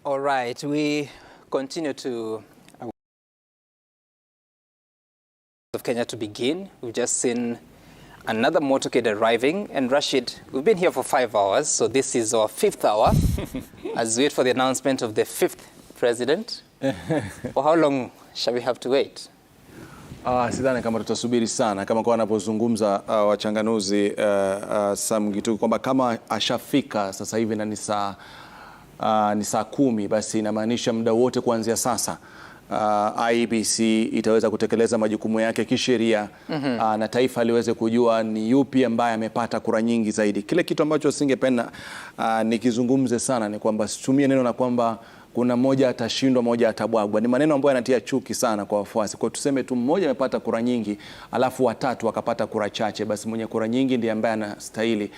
All right, we continue to of Kenya to begin. We've just seen another motorcade arriving, and Rashid, we've been here for 5 hours, so this is our 5th hour as we wait for the announcement of the 5th president. For how long shall we have to wait? Sidhani kama tutasubiri sana kama kwa wanapozungumza wachanganuzi Sam Gituku kwamba kama ashafika sasa hivi na ni saa 10, basi inamaanisha muda wote kuanzia sasa IEBC itaweza kutekeleza majukumu yake kisheria na taifa liweze kujua ni yupi ambaye amepata kura nyingi zaidi. Kile kitu ambacho singependa nikizungumze sana ni kwamba situmie neno na kwamba kuna mmoja atashindwa, mmoja atabwagwa. Ni maneno ambayo yanatia chuki sana kwa wafuasi. Kwa tuseme tu mmoja amepata kura nyingi, alafu watatu wakapata kura chache, basi mwenye kura nyingi ndiye ambaye anastahili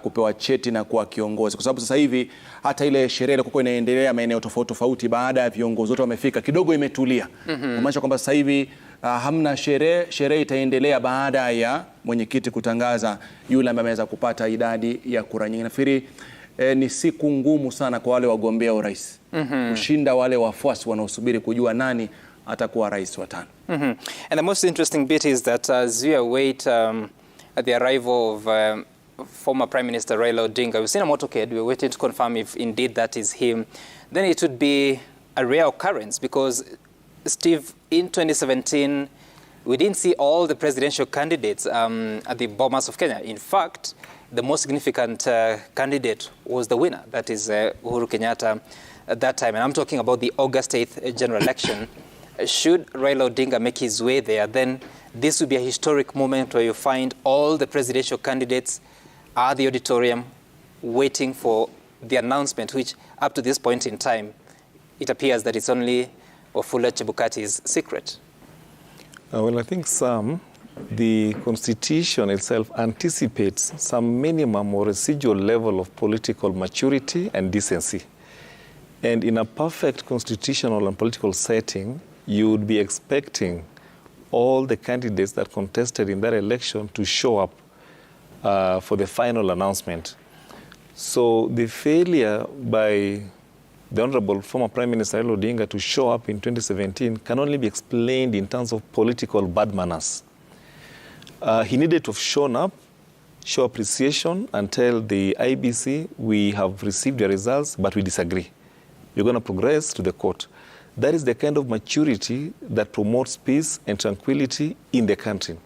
kupewa cheti na kuwa kiongozi. Kwa sababu sasa hivi hata ile sherehe ilikuwa inaendelea maeneo tofauti tofauti, baada ya viongozi wote wamefika kidogo imetulia. Kumaanisha kwamba sasa hivi hamna sherehe itaendelea baada ya mwenyekiti kutangaza yule ambaye ameweza kupata idadi ya kura nyingi. Nafikiri ni siku ngumu sana kwa wale wagombea urais kushinda wale wafuasi wanaosubiri kujua nani atakuwa rais wa 5. And the most interesting bit is that as we await at the arrival of former Prime Minister Raila Odinga, we've seen a motorcade, we're waiting to confirm if indeed that is him. Then it would be a rare occurrence because, Steve, in 2017, we didn't see all the presidential candidates at the Bomas of Kenya. In fact, the most significant candidate was the winner, that is Uhuru Kenyatta at that time. And I'm talking about the August 8th general election. Should Raila Odinga make his way there, then this would be a historic moment where you find all the presidential candidates at the auditorium waiting for the announcement, which up to this point in time, it appears that it's only Wafula Chebukati's secret. Well, I think the Constitution itself anticipates some minimum or residual level of political maturity and decency. And in a perfect constitutional and political setting, you would be expecting all the candidates that contested in that election to show up for the final announcement. So the failure by the Honorable former Prime Minister Raila Odinga to show up in 2017 can only be explained in terms of political bad manners. He needed to have shown up, show appreciation, and tell the IEBC, we have received the results, but we disagree. We're going to progress to the court. That is the kind of maturity that promotes peace and tranquility in the country.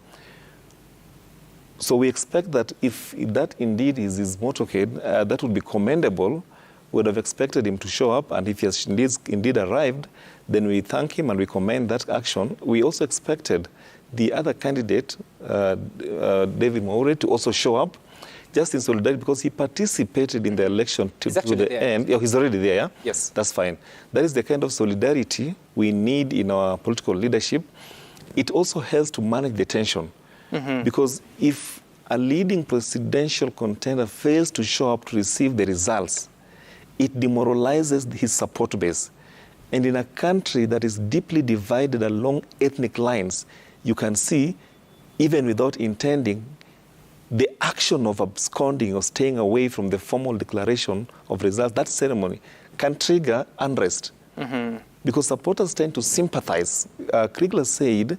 So we expect that if that indeed is his motorcade, that would be commendable. We would have expected him to show up, and if he has indeed arrived, then we thank him and we commend that action. We also expected the other candidate, David Mwaure, to also show up, just in solidarity, because he participated in the election to the end. Yeah, he's already there, yeah? Yes. That's fine. That is the kind of solidarity we need in our political leadership. It also helps to manage the tension. Because if a leading presidential contender fails to show up to receive the results, it demoralizes his support base. And in a country that is deeply divided along ethnic lines, you can see, even without intending, the action of absconding or staying away from the formal declaration of results, that ceremony can trigger unrest. Because supporters tend to sympathize. Kriegler said,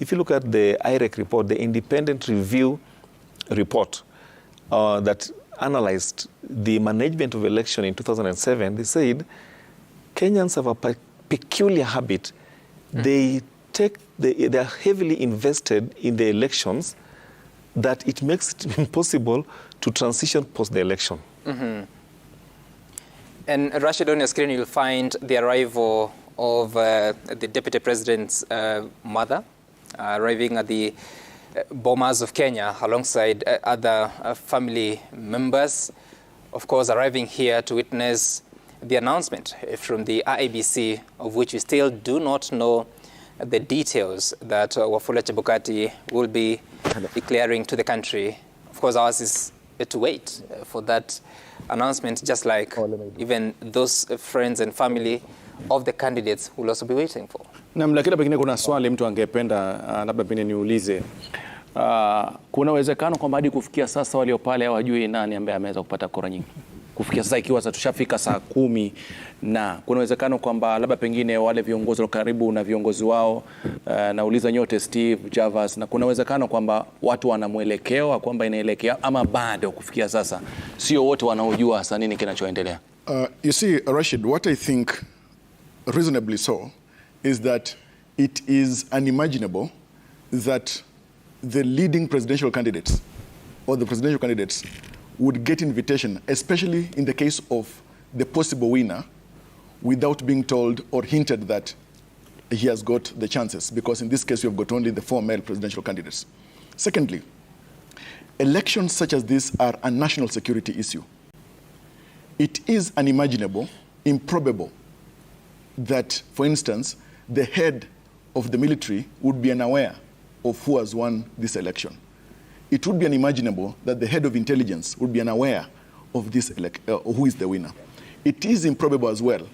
if you look at the IREC report, the independent review report that analyzed the management of election in 2007, they said Kenyans have a peculiar habit. They are heavily invested in the elections that it makes it impossible to transition post the election. And Rashid, on your screen, you'll find the arrival of the Deputy President's mother arriving at the Bomas of Kenya alongside other family members, of course, arriving here to witness the announcement from the IEBC, of which we still do not know the details, that Wafula Chebukati will be declaring to the country. Of course, ours is to wait for that announcement, just like even those friends and family of the candidates will also be waiting for. Lakini pengine kuna swali mtu angependa labda pengine niulize. Kuna uwezekano kwamba hadi kufikia sasa walio pale hawajui nani ambaye ameweza kupata kura nyingi? kufikia sasa, ikiwa sasa tushafika saa 10, na kuna uwezekano kwamba labda pengine wale viongozi wa karibu na viongozi wao, nauliza nyote, Steve, Javas, na kuna uwezekano kwamba watu wana mwelekeo kwamba inaelekea, ama bado kufikia sasa sio wote wanaojua hasa nini kinachoendelea? You see, Rashid, what I think reasonably so is that it is unimaginable that the leading presidential candidates or the presidential candidates would get invitation, especially in the case of the possible winner, without being told or hinted that he has got the chances, because in this case you have got only the 4 male presidential candidates. Secondly, elections such as this are a national security issue. It is unimaginable, improbable, that, for instance, the head of the military would be unaware of who has won this election. It would be unimaginable that the head of intelligence would be unaware of this who is the winner. It is improbable as well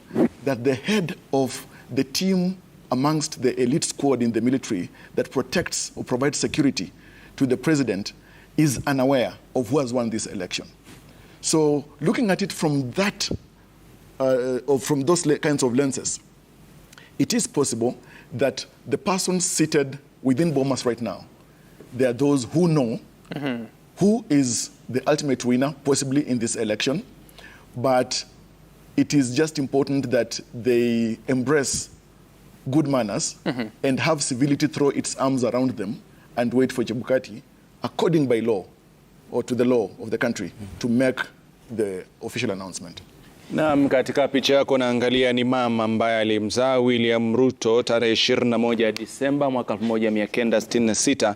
that the head of the team amongst the elite squad in the military that protects or provides security to the president is unaware of who has won this election. So looking at it from that, or from those kinds of lenses, it is possible that the person seated within Bomas right now, there are those who know who is the ultimate winner, possibly in this election, but it is just important that they embrace good manners and have civility throw its arms around them and wait for Chebukati, according by law, or to the law of the country, to make the official announcement. Naam, katika picha yako naangalia ni mama ambaye alimzaa William Ruto tarehe 21 Disemba mwaka 1966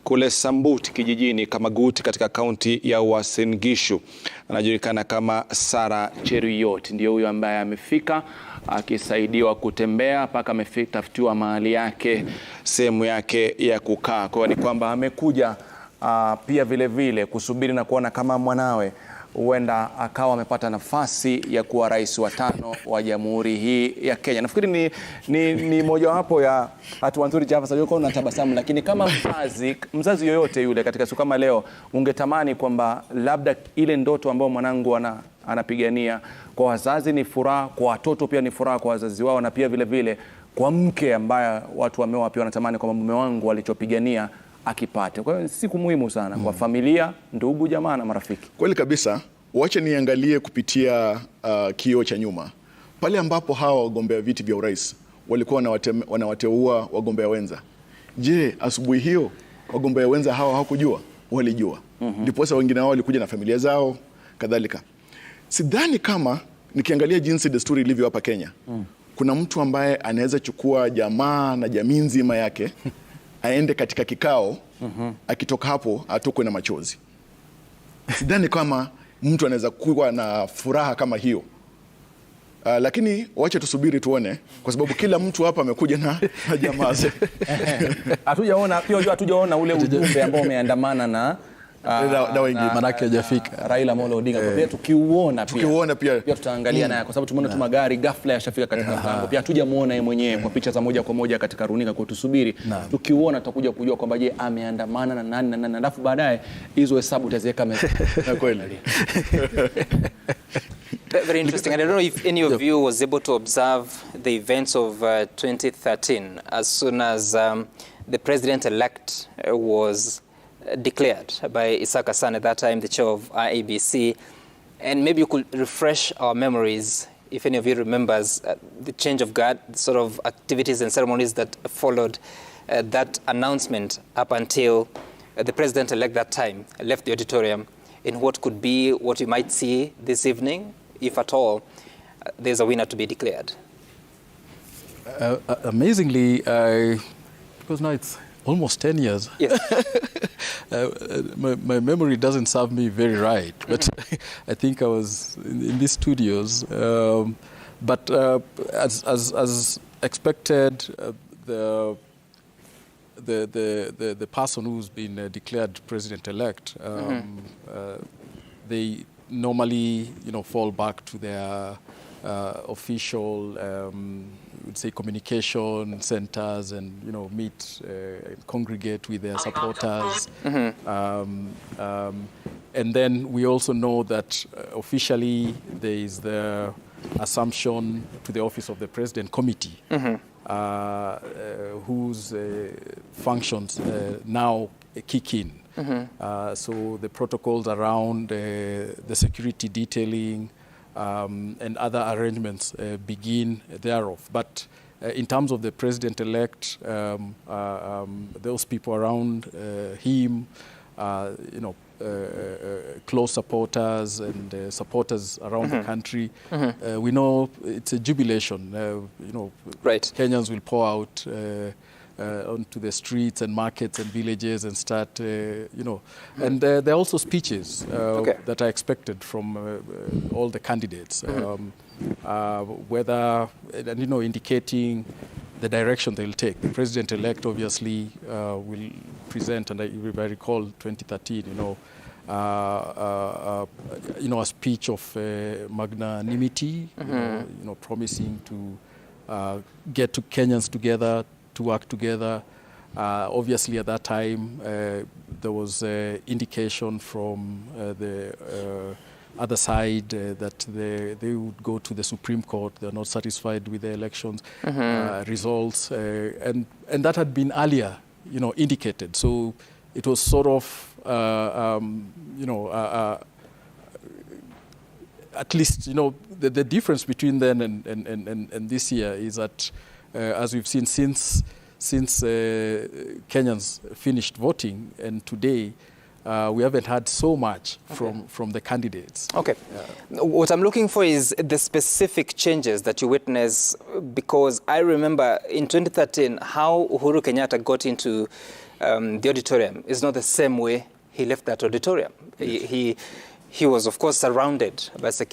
kule Sambut kijijini Kamagut katika kaunti ya Uasin Gishu. Anajulikana kama Sarah Cheruiyot. Ndio huyo ambaye amefika akisaidiwa kutembea mpaka amefika tafutiwa mahali yake, sehemu yake ya kukaa. Kwa ni kwamba amekuja pia vile vile kusubiri na kuona kama mwanawe huenda akawa amepata nafasi ya kuwa rais wa 5 wa jamhuri hii ya Kenya. Nafikiri ni mojawapo ya hatua nzuri. Java sasa yuko unatabasamu, lakini kama mzazi yoyote yule katika siku kama leo, ungetamani kwamba labda ile ndoto ambayo mwanangu anapigania, kwa wazazi ni furaha, kwa watoto pia ni furaha kwa wazazi wao, na pia vile vile kwa mke ambaye watu wameoa pia wanatamani kwamba mume wangu alichopigania akipate. Kwa hiyo siku muhimu sana kwa familia, ndugu, jamaa na marafiki. Kweli kabisa. Wacha niangalie kupitia kioo cha nyuma, pale ambapo hawa wagombea viti vya urais walikuwa wanawateua wagombea wenza. Je, asubuhi hiyo wagombea wenza hawa hawakujua? Walijua. Ndiposa wengine wao walikuja na familia zao kadhalika. Sidhani kama nikiangalia jinsi desturi ilivyo hapa Kenya, kuna mtu ambaye anaweza chukua jamaa na jamii nzima yake aende katika kikao, akitoka hapo atokwe na machozi. Sidhani kama mtu anaweza kuwa na furaha kama hiyo. Lakini wacha tusubiri tuone, kwa sababu kila mtu hapa amekuja na jamaa zake. Hatujaona ule ujumbe ambao umeandamana na manake hajafika Raila Amolo Odinga. Kwa pia tukiuona pia tutaangalia naye, kwa sababu tumeona tu magari ghafla yashafika katika mpango. Pia hatujamuona yeye mwenyewe kwa picha za moja kwa moja katika runinga. Kwa tusubiri, tukiuona tutakuja kujua kwamba je, ameandamana na nani na nani, alafu baadaye hizo hesabu taziweka meza. Kweli. Very interesting. And I don't know if any of you was able to observe the events of 2013 as soon as the president-elect was declared by Isaac Hassan, at that time the chair of IEBC. And maybe you could refresh our memories, if any of you remembers the change of guard, sort of activities and ceremonies that followed that announcement up until the president-elect that time left the auditorium, in what could be what you might see this evening, if at all there's a winner to be declared. Amazingly, because now it's almost 10 years. Yes. My memory doesn't serve me very right, but I think I was in these studios. But as expected, the person who's been declared president-elect, they normally, fall back to their official, would say, communication centers, and meet, congregate with their supporters. And then we also know that officially there is the assumption to the Office of the President Committee, whose functions now kick in. So the protocols around the security detailing and other arrangements begin thereof. But in terms of the president-elect, those people around him, close supporters and supporters around the country, we know it's a jubilation. Right. Kenyans will pour out onto the streets and markets and villages and start, and there are also speeches that are expected from all the candidates, whether, indicating the direction they'll take. The president-elect obviously will present, and if I recall 2013, a speech of magnanimity, promising to get to Kenyans together, to work together. Obviously, at that time, there was indication from the other side that they would go to the Supreme Court. They're not satisfied with the elections results, and that had been earlier, indicated. So it was sort of, at least, the difference between then and this year is that, as we've seen since Kenyans finished voting, and today, we haven't had so much from the candidates. Okay. What I'm looking for is the specific changes that you witness, because I remember in 2013 how Uhuru Kenyatta got into the auditorium is not the same way he left that auditorium. He was, of course, surrounded by security.